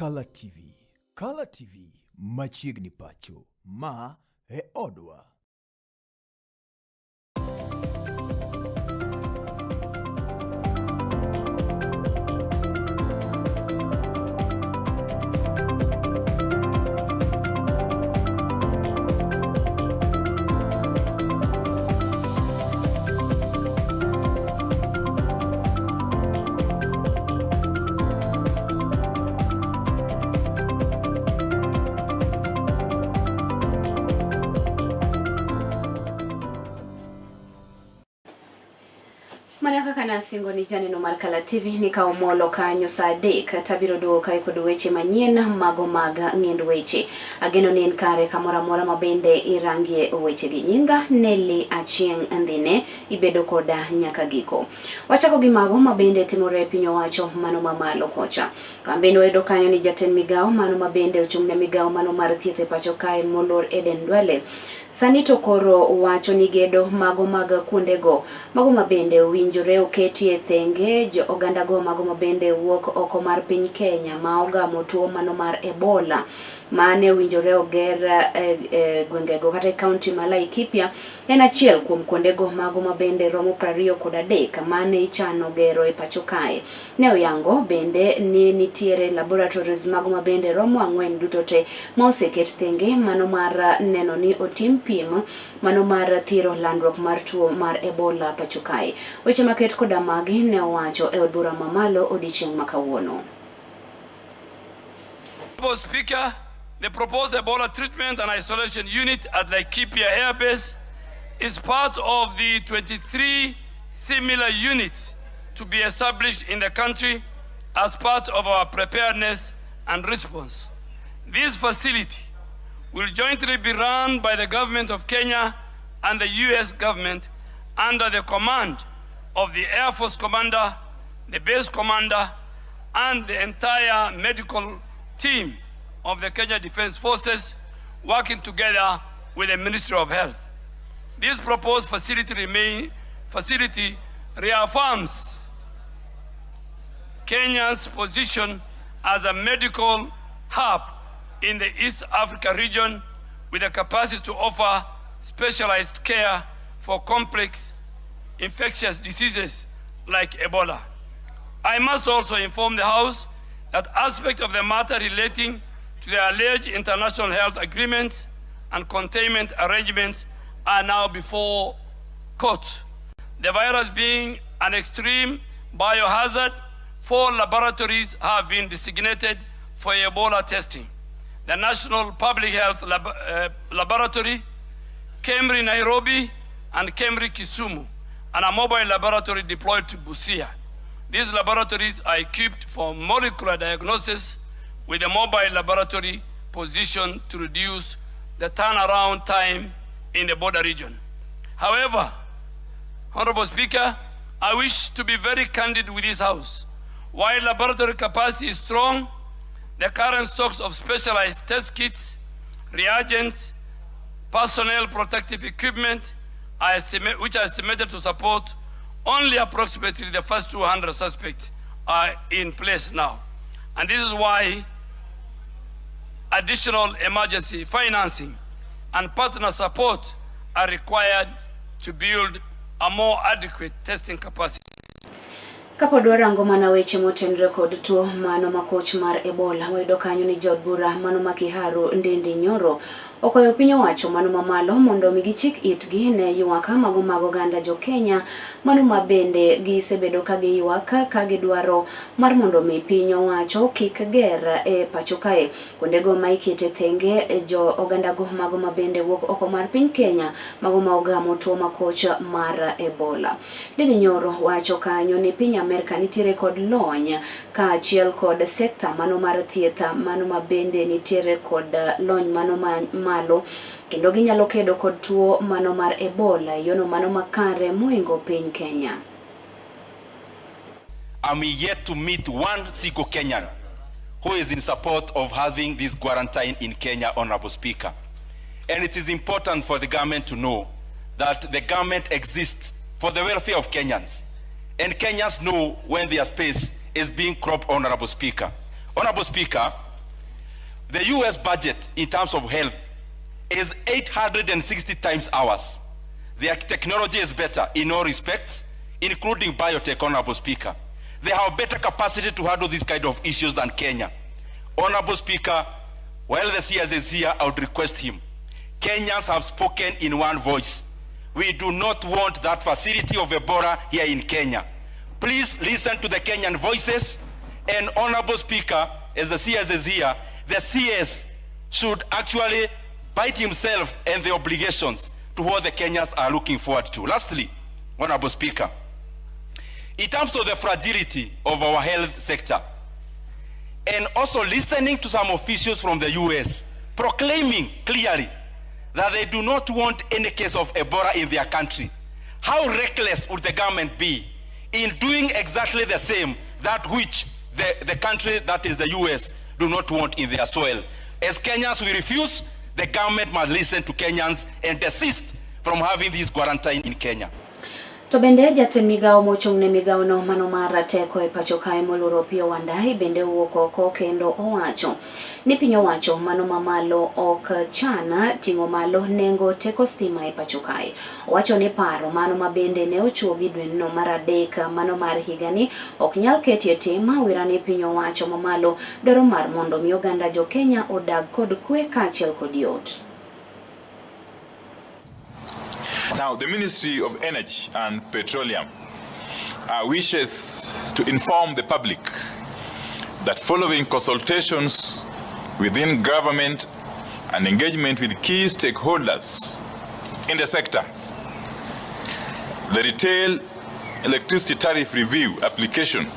Kalatvlive. Kalatvlive machiegni pacho. Ma e odwa. Manaka kana singo ni jani no mar Kalatvlive ni ka omolo kanyo sa adek tabiro duoka kod weche manyien mago mag ng'end weche. Ageno ni en kare kamora mora mabende irangie weche gi. Nyinga Nelly Achieng andine ibedo koda nyaka giko. Wachako gi mago mabende timore piny owacho mano mamalo kocha. Kambe no edo kanyo ni jatend migao mano mabende ochung'ne migao mano mar thieth e pacho kae molor Eden Dwale. Sani to koro wacho ni gedo mago mag kuondego mago mabende winjore oketie thenge jo oganda go mago mabende wuok oko mar piny Kenya ma ogamo tuo mano mar Ebola mane winjore oger gwengego kata kaunti ma Laikipia en achiel kuom kuondego mago mabende romo 23 mane ichano gero e pacho kae. Ne oyango bende ni nitiere laboratories mago mabende romo 4 duto te ma oseket thenge mano mar neno ni otim pim mano mar thiro landruok mar tuo mar Ebola pacho kae. Weche maket koda magi ne owacho e od bura mamalo odiochieng' makawuono. Speaker, the proposed Ebola treatment and isolation unit at Laikipia Air Base is part of the 23 similar units to be established in the country as part of our preparedness and response. This facility will jointly be run by the government of Kenya and the US government under the command of the Air Force Commander, the base commander, and the entire medical team of the Kenya Defense Forces working together with the Ministry of Health. This proposed facility reaffirms Kenya's position as a medical hub in the East Africa region with the capacity to offer specialized care for complex infectious diseases like Ebola. I must also inform the House that aspects of the matter relating to the alleged international health agreements and containment arrangements are now before court. The virus being an extreme biohazard, 4 laboratories have been designated for Ebola testing. The National Public Health Laboratory, KEMRI Nairobi, and KEMRI Kisumu, and a mobile laboratory deployed to Busia. These laboratories are equipped for molecular diagnosis with a mobile laboratory positioned to reduce the turnaround time in the border region. However, Honorable Speaker, I wish to be very candid with this House. While laboratory capacity is strong, the current stocks of specialized test kits, reagents, personnel protective equipment, which are estimated to support only approximately the first 200 suspects, are in place now. And this is why additional emergency financing and partner support are required to build a more adequate testing capacity. Kapod warango mana weche motenre kod tuo mano makoch mar Ebola, wayudo kanyo ni jod bura mano makiharu Ndindi Nyoro okoyo piny owacho mano mamalo mondo mi gichik itgi ne ywak mago ganda jo Kenya mano mabende gisebedo ka giywak ka gidwaro mar mondo mi piny owacho kik ger e pacho kae kuondego ma ikete thenge jo oganda go mago mabende wuok oko mar piny Kenya mago ma ogamo tuo makoch mar Ebola. Ndindi Nyoro wacho kanyo ni piny Amerika nitiere kod lony ka achiel kod sekta mano mar thieth mano mabende nitiere kod lony mano malo kendo ginyalo kedo kod tuo mano mar Ebola yono mano makare moingo piny Kenya. I'm yet to meet one single Kenyan who is in support of having this quarantine in Kenya, Honorable Speaker. And it is important for the government to know that the government exists for the welfare of Kenyans. And Kenyans know when their space is being cropped, Honorable Speaker. Honorable Speaker, the US budget in terms of health is 860 times ours. Their technology is better in all respects, including biotech, Honorable Speaker. They have better capacity to handle these kind of issues than Kenya. Honorable Speaker, while the CS is here, I would request him. Kenyans have spoken in one voice. We do not want that facility of Ebola here in Kenya. Please listen to the Kenyan voices. And Honorable Speaker, as the CS is here, the CS should actually bite himself and the obligations to what the Kenyans are looking forward to. Lastly, Honorable Speaker, in terms of the fragility of our health sector, and also listening to some officials from the US proclaiming clearly that they do not want any case of Ebola in their country, how reckless would the government be in doing exactly the same that which the country, that is the US, do not want in their soil? As Kenyans, we refuse. The government must listen to Kenyans and desist from having this quarantine in Kenya. To bende jatend migao mochung'ne migao no mano mar rateko e pacho kae moluoro Opiyo Wandayi bende owuok oko kendo owacho ni piny owacho mano mamalo ok chana ting'o malo nengo teko stima e pacho kae. Owacho ni paro mano mabende ne ochuo gi dwe no mar adek mano mar higani ok nyal ketie tim mawira ni piny owacho mamalo dwaro mar mondo mi oganda jo Kenya odag kod kwe kaachiel kod yot. Now, the Ministry of Energy and Petroleum wishes to inform the public that following consultations within government and engagement with key stakeholders in the sector, the retail electricity tariff review application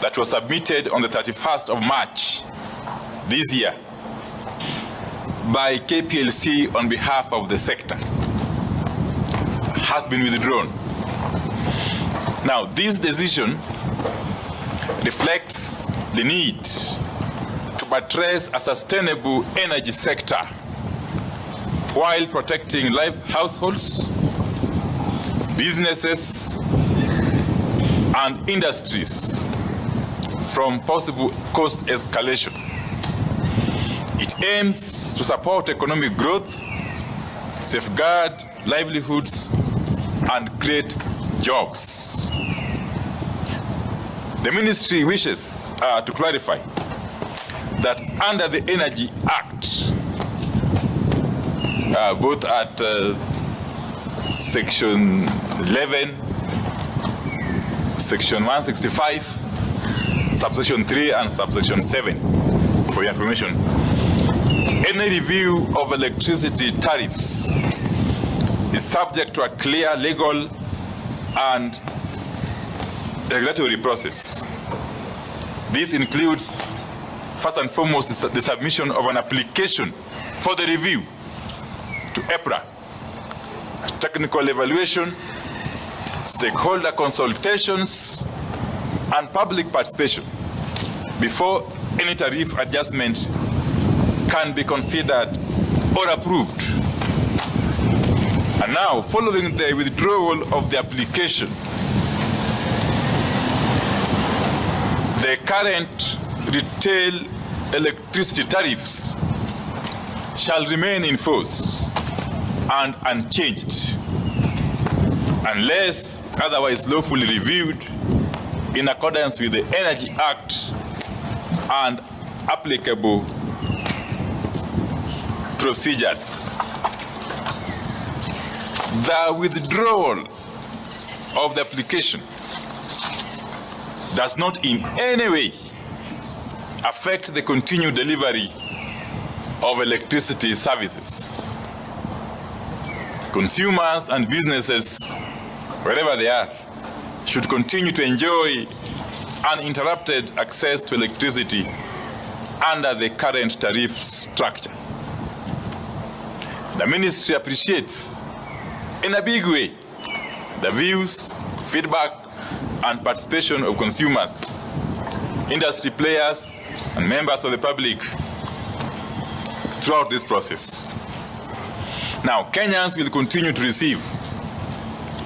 that was submitted on the 31st of March this year by KPLC on behalf of the sector has been withdrawn. Now, this decision reflects the need to buttress a sustainable energy sector while protecting households, businesses, and industries from possible cost escalation. It aims to support economic growth, safeguard livelihoods, and create jobs. The ministry wishes to clarify that under the Energy Act, both at Section 11, Section 165, Subsection 3, and Subsection 7, for your information, any review of electricity tariffs is subject to a clear legal and regulatory process. This includes, first and foremost, the submission of an application for the review to EPRA, technical evaluation, stakeholder consultations, and public participation before any tariff adjustment can be considered or approved. And now, following the withdrawal of the application, the current retail electricity tariffs shall remain in force and unchanged unless otherwise lawfully reviewed in accordance with the Energy Act and applicable procedures. The withdrawal of the application does not in any way affect the continued delivery of electricity services. Consumers and businesses, wherever they are, should continue to enjoy uninterrupted access to electricity under the current tariff structure. The ministry appreciates in a big way the views, feedback, and participation of consumers, industry players, and members of the public throughout this process. Now, Kenyans will continue to receive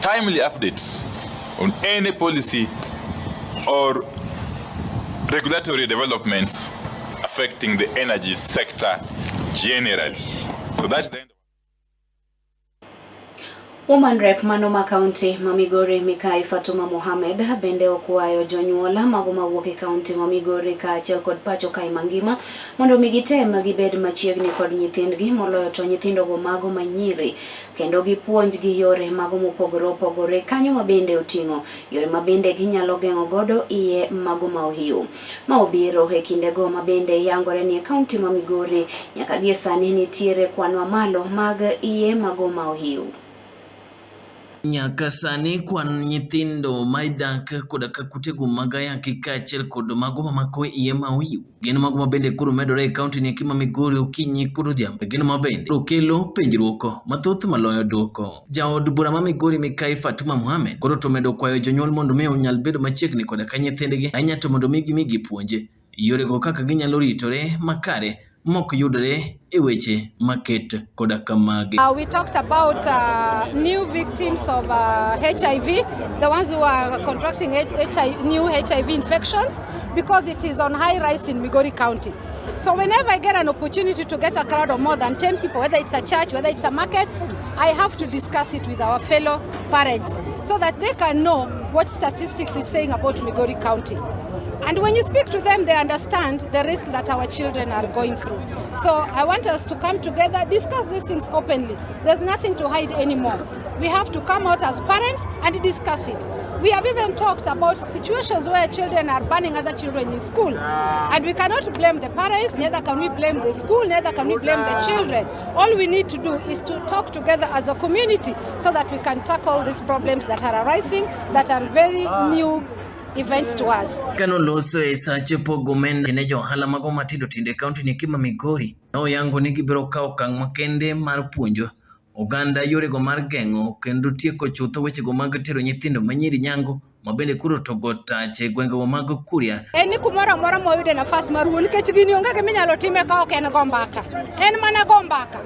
timely updates on any policy or regulatory developments affecting affecting the energy sector generally. So that's the end. Woman Rep Manoma County Mamigori Mikai Fatuma Mohamed bende okuayo jonyuola mago mawuok County Mamigori ka achiel kod pacho kai mangima mondo migitem gibed machiegni kod nyithindgi moloyo to nyithindogo mago manyiri kendo gipuonjgi yore mago mopogore opogore kanyo mabende oting'o yore mabende ginyalo geng'o godo iye mago maohiu ma obiro e kindego mabende yangore ni County Mamigori nyaka gie sani nitiere kwan mamalo mag iye mago maohiu. Nyaka sani kwan nyithindo maidak koda ka kutego magaya kikachiel kod mago mamako iye maohiu gin mago mabende koro medore e kaunti ni Mamigori okinyi kod odhiambo gin mabende okelo penjruok mathoth maloyo duoko. Jaod bura Mamigori Mikai Fatuma Mohamed koro to medo kwayo jonyuol mondo mi onyal bedo machiegni koda ka nyithindgi ahinya to mondo migi puonje yorego kaka ginyalo ritore makare mok yudore e weche maket koda kamagi. We talked about new victims of HIV, the ones who are contracting new HIV infections, because it is on high rise in Migori County. So whenever I get an opportunity to get a crowd of more than 10 people, whether it's a church, whether it's a market, I have to discuss it with our fellow parents so that they can know what statistics is saying about Migori County. And when you speak to them, they understand the risk that our children are going through. So I want us to come together, discuss these things openly. There's nothing to hide anymore. We have to come out as parents and discuss it. We have even talked about situations where children are banning other children in school. And we cannot blame the parents, neither can we blame the school, neither can we blame the children. All we need to do is to talk together as a community so that we can tackle these problems that are arising, that are very new events to us. Kano loso e sache pogo menda ne johala mago matindo tinde kaunti ni Mamigori no yango ni gibiro kawo okang' makende mar puonjo oganda yorego mar geng'o kendo tieko chutho wechego mag tero nyithindo manyiri nyango mabende kuro to gotache gwengego mag Kuria. En kumoro amora moyude nafas mar wuon nikech gini onge gima inyalo time ka ok en go mbaka. En mana go mbaka.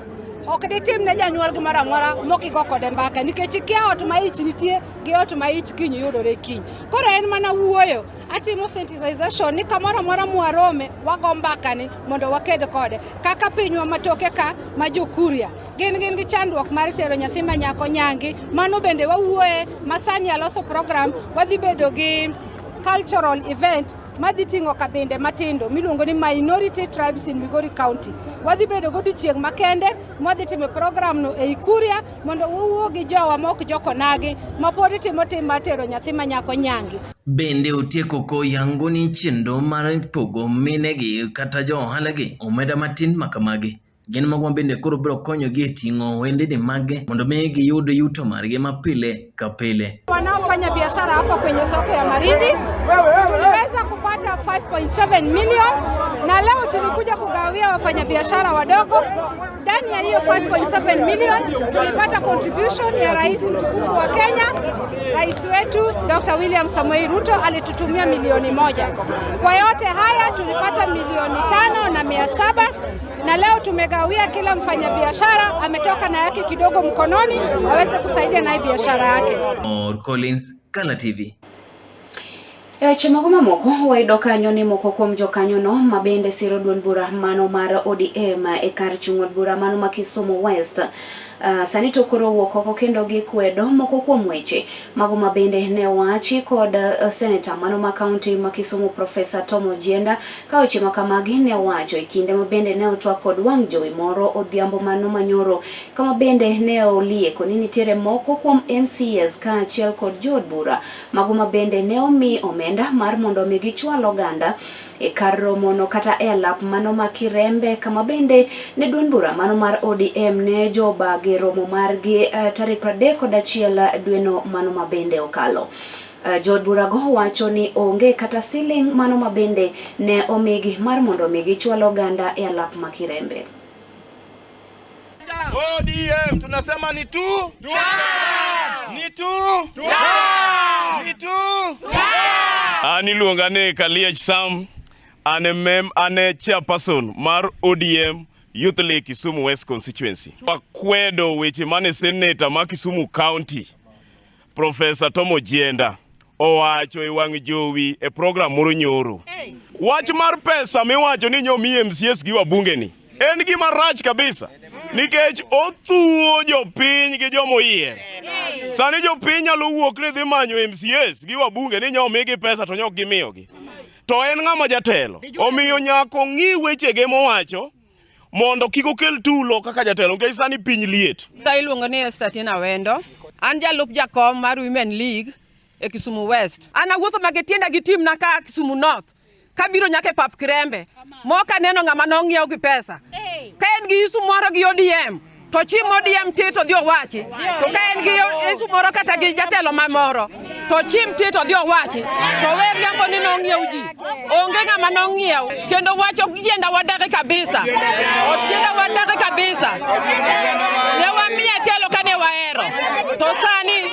Ok ditim ne janyuol gimoro amora mokigo kode mbaka nikech ikia ot ma ich nitie gi ot ma ich kiny yudore kiny. Koro en mana wuoyo atimo sensitization ni kamoro amora mwarome wago mbaka ni mondo waked kode kaka pinywa matoke ka ma Kuria gin gi chandruok mar tero nyathi ma nyako nyangi mano bende wawuoye masani aloso program wadhi bedo gi cultural event madhitingo kabinde matindo miluongo ni minority tribes in Migori County. Wadhi bedo godiochieng' makende mwadhitimo program no e Kuria mondo wuo gi jowa mok joko nagi mapod timo tim matero nyathi ma nyako nyangi. Bende otieko ko yango ni chenro mar pogo minegi kata jo ohalagi omeda matin makamagi. Gin mago bende koro biro konyogi e ting'o wendeni mage mondo mi giyud yuto margi mapile ka pile. Wanaofanya biashara hapa kwenye soko ya Marindi tuliweza kupata 5.7 million na leo tulikuja kugawia wafanyabiashara wadogo. Ndani ya hiyo 5.7 million tulipata contribution ya rais mtukufu wa Kenya. Rais wetu Dr. William Samoei Ruto alitutumia milioni 1. Kwa yote haya tulipata milioni 5,700 na leo tumegawia kila mfanyabiashara ametoka na yake kidogo mkononi aweze kusaidia na biashara yake. Collins, Kala TV. Chemago mamoko wayudo kanyo ni moko kuom jokanyo no mabende siro duond bura mano mar ODM e kar chung' od bura mano ma Kisumu West. Sani to koro wuok oko kendo gikwedo moko kuom weche mago mabende ne wachi kod senator mano ma kaunti ma Kisumu Professor Tom Ojienda ka weche makamagi ne wacho e kinde mabende ne otwa kod wang' jowi moro odhiambo mano manyoro kama bende ne olieko ni nitiere moko kuom MCS ka achiel kod jood bura mago mabende ne omi omenda mar mondo mi gichwal oganda e kar romono kata e lap mano ma Kirembe kama bende ne duond bura mano mar ODM ne joba gi romo margi tarik 31 dweno mano mabende okalo. Jood burago wacho ni onge kata siling mano mabende ne omigi mar mondo migi chwalo oganda e lap ma Kirembe. ODM tunasema ni tu ni tu ni tu ani luongane Kaliach Sam ane chairperson mar ODM Youth League Kisumu West constituency. Wakwedo weche mane senator ma Kisumu County Professor Tom Ojienda owacho e wang' jowi e program moro nyoro Wach mar pesa miwacho ni nyomi MCS gi wabunge ni. En gima rach kabisa. Nikech othuo jopiny gi jomoyier. Sani jopiny nyalo wuok ni dhi manyo MCS gi wabunge ni nyomi gi pesa to nyok gimiyogi. To en ng'ama jatelo. Omiyo nyako ng'i wechege mowacho mondo kik okel tulo kaka jatelo nikech sani piny liet. Ka iluongo ni Estatina Wendo, an jalup jakom mar Women League e Kisumu West. An awuotho maketienda gi tim na ka Kisumu North. Kabiro nyake pap Krembe. Moka neno ng'ama nong'iew gi pesa. Ka en gi isu moro gi ODM, to chim ODM tito dhi owachi. To ka en gi isu moro kata gi jatelo mamoro, to chim tito dhi owachi. To wer yango ni nong'iew ji. Onge ng'ama nong'iew. Kendo wacho gienda wadake kabisa. Gienda wadake kabisa. Ne wamiye telo kane waero. To sani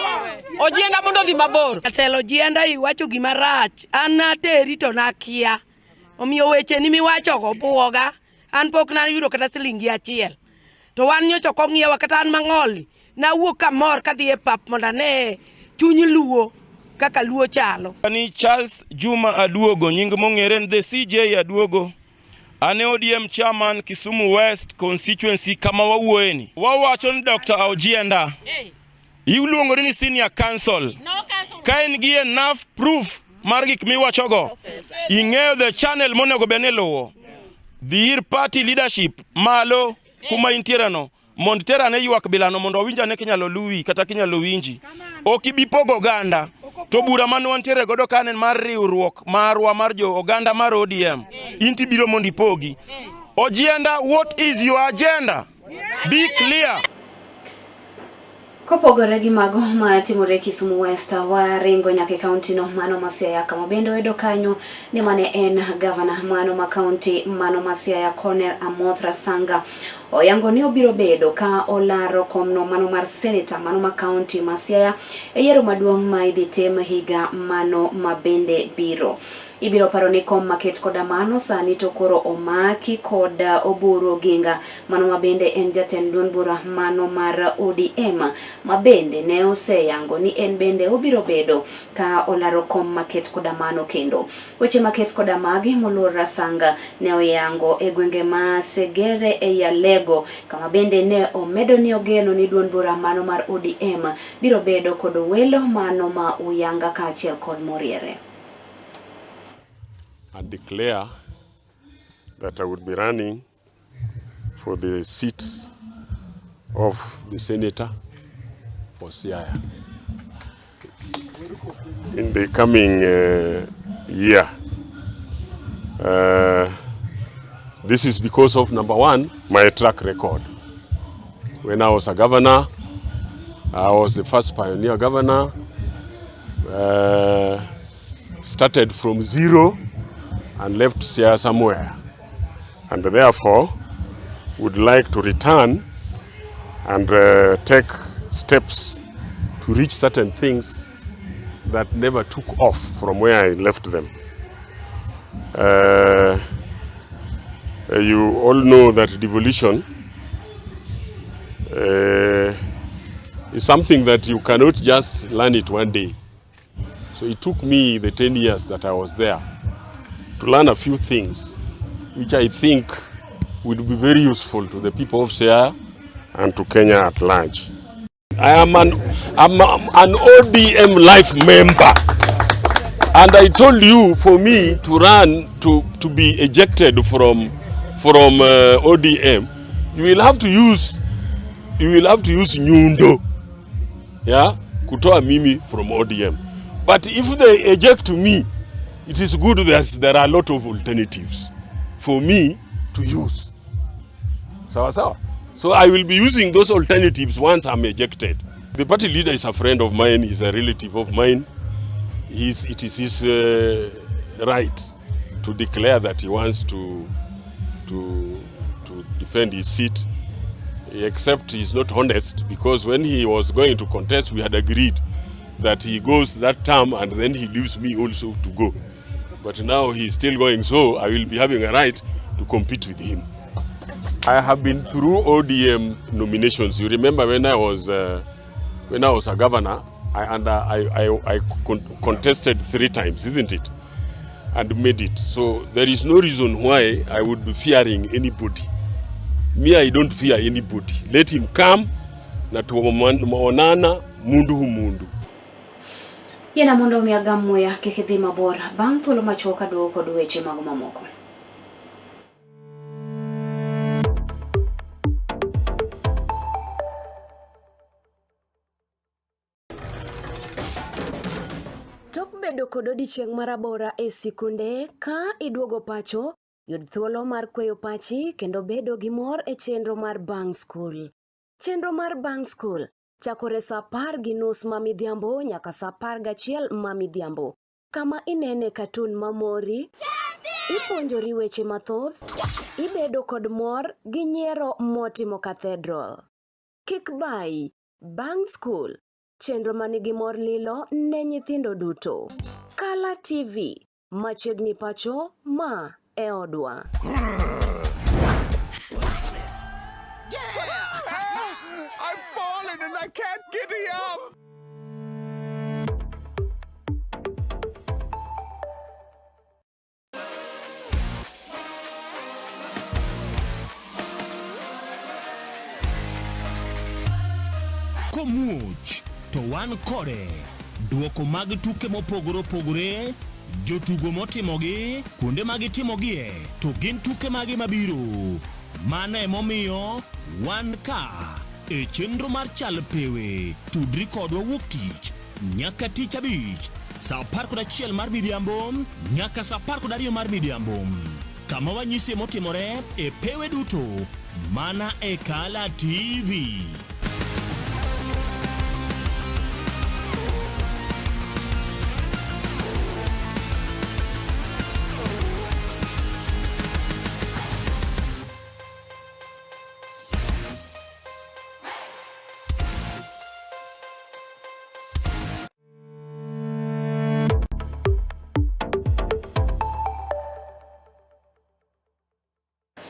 ojienda mondo dhi mabor. Telo jienda iwacho gima rach. An ateri to nakia. Omiyo weche ni miwacho go buoga. An pok na yudo kata silingi achiel. To wan nyocho kong'iewa kata an mang'oli. Na wuok kamor kadhi e pap mondo ne chuny luo kaka luo chalo. Ani Charles Juma Aduogo, nying mong'ere ni the CJ Aduogo. Ane ODM chairman Kisumu West constituency kama wawuoyeni. Wawacho ni Dr. Ojienda. Iluongori ni senior counsel. Ka en gi enough proof mar gik miwachogo. Ing'eyo the channel monego bene luwo. Dhir party leadership malo kuma intiere no. Mondo terane ywak bilano mondo owinja ne kinyalo luwi kata kinyalo winji. Ok ibi pogo oganda. To bura mane wantiere godo kanen mar riwruok marwa mar jo oganda mar ODM. Inti biro mondo ipogi. Ojienda, what is your agenda? Be clear. Kopogore gi mago ma timore Kisumu West, waringo nyaka kaunti no mano ma Siaya kama bende wedo kanyo ni mane en governor mano ma kaunti mano ma Siaya Corner Amothra Sanga oyango ni obiro bedo ka olaro komno mano mar senator mano ma kaunti ma Siaya e yiero maduong' ma idhi tem higa mano ma bende biro. Ibiro paro ni kom maket koda mano sani to koro omaki koda Oburu Oginga mano mabende en jatend duond bura mano mar ODM mabende ne oseyango ni en bende obiro bedo ka olaro kom maket koda mano kendo. Weche maket koda magi Moluor Sanga ne oyango e gwenge ma Segere e Yalego kama bende ne omedo ni ogeno ni duond bura mano mar ODM biro bedo kod welo mano ma uyanga ka achiel kod Moriere. I declare that I would be running for the seat of the senator for Siaya in the coming year. This is because of, number one, my track record. When I was a governor, I was the first pioneer governor, started from zero and left Siaya somewhere, and therefore would like to return and take steps to reach certain things that never took off from where I left them. You all know that devolution is something that you cannot just learn it one day. So it took me the 10 years that I was there to learn a few things which I think would be very useful to the people of Siaya and to Kenya at large. I am an ODM life member, and I told you for me to run to be ejected from ODM, you will have to use nyundo, yeah, kutoa mimi from ODM. But if they eject me, it is good that there are a lot of alternatives for me to use. Sawa sawa. So I will be using those alternatives once I'm ejected. The party leader is a friend of mine, he's a relative of mine. It is his right to declare that he wants to defend his seat, except he's not honest, because when he was going to contest, we had agreed that he goes that term and then he leaves me also to go. But now he's still going, so I will be having a right to compete with him. I have been through ODM nominations. You remember when I was a governor, I contested 3 times, isn't it? and made it. So there is no reason why I would be fearing anybody. Me, I don't fear anybody. Let him come na tuonana mundu humundu. Yena mondo miaga muya kikidhi mabor bang' thuolo machuok aduogo kod weche mag mamoko. Tok bedo kod odiochieng' marabora e sikunde ka iduogo pacho, yud thuolo mar kweyo pachi kendo bedo gi mor e chenro mar Bang School. Chenro mar Bang School chakore saa 10:30 mamidhiambo nyaka saa 11 mamidhiambo. Kama inene katun mamori, ipuonjori weche mathoth, ibedo kod mor gi nyiero motimo Cathedral. Kik bai, Bang School, chenro manigi mor lilo ne nyithindo duto. Kala TV, machiegni pacho ma e odwa. I've fallen and I can't get up. Komuch to wan kode duoko mag tuke mopogore opogore, jotugo motimogi, kuonde magitimogie, to gin tuke magi mabiro. Mano emomiyo wan ka e chenro mar chal pewe, tudri kodwa wuok tich nyaka tich abich, saa 11 mar midhiambo nyaka saa 12 mar midhiambo. Kama wanyisi motimore e pewe duto mana e Kala TV.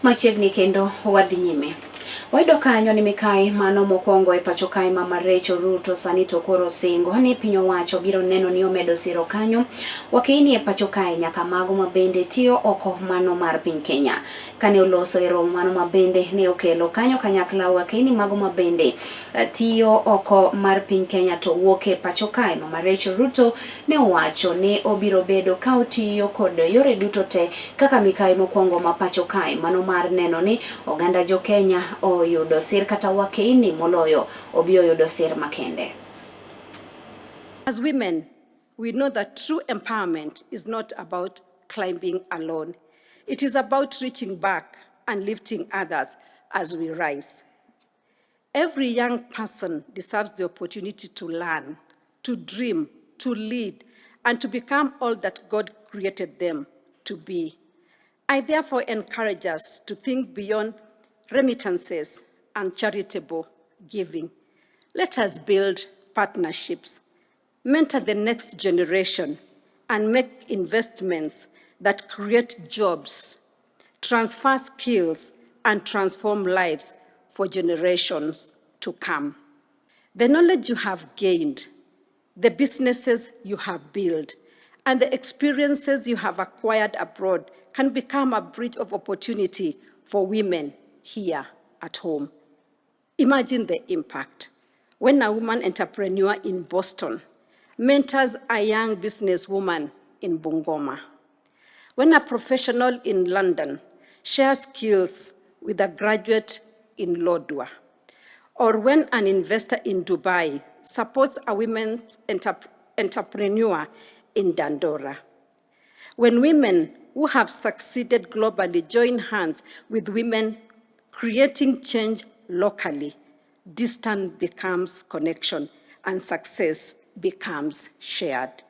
Machiegni kendo wadhi nyime. Wayudo kanyo ni mikai mano mokwongo e pacho kae Mama Rachel Ruto sani to koro singo ni piny owacho biro neno ni omedo siro kanyo wakini e pacho kae nyaka mago mabende tiyo oko mano mar piny Kenya. Kane oloso e romo mano mabende ne okelo kanyo kanyakla wakini mago mabende tiyo oko mar piny Kenya to wuok e pacho kae. Mama Rachel Ruto ne owacho ne obiro bedo ka otiyo kod yore duto te kaka mikai mokwongo ma pacho kae mano mar neno ni oganda jo Kenya oyudo sir kata wakini moloyo obio yudo sir makende. As women, we know that true empowerment is not about climbing alone. It is about reaching back and lifting others as we rise. Every young person deserves the opportunity to learn, to dream, to lead, and to become all that God created them to be. I therefore encourage us to think beyond remittances and charitable giving. Let us build partnerships, mentor the next generation, and make investments that create jobs, transfer skills, and transform lives for generations to come. The knowledge you have gained, the businesses you have built, and the experiences you have acquired abroad can become a bridge of opportunity for women here at home. Imagine the impact when a woman entrepreneur in Boston mentors a young businesswoman in Bungoma, when a professional in London shares skills with a graduate in Lodwar, or when an investor in Dubai supports a women entrepreneur in Dandora. When women who have succeeded globally join hands with women creating change locally, distance becomes connection and success becomes shared.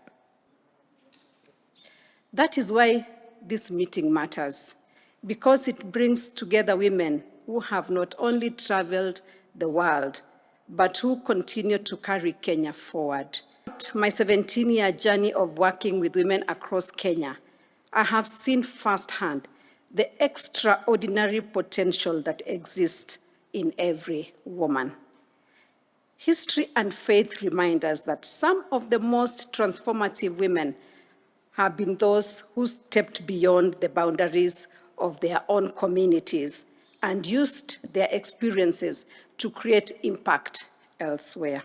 That is why this meeting matters, because it brings together women who have not only traveled the world, but who continue to carry Kenya forward. My 17-year journey of working with women across Kenya, I have seen firsthand the extraordinary potential that exists in every woman. History and faith remind us that some of the most transformative women have been those who stepped beyond the boundaries of their own communities and used their experiences to create impact elsewhere.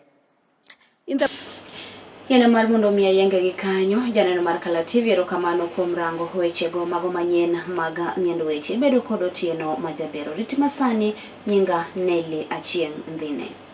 Yena mar mondo mi ayenge gi kanyo janeno mar kalatvlive erokamano kuom rango wechego mago manyien mag ng'end weche bedo kod otieno majabero. Riti masani nyinga Nelly Achieng ndhine.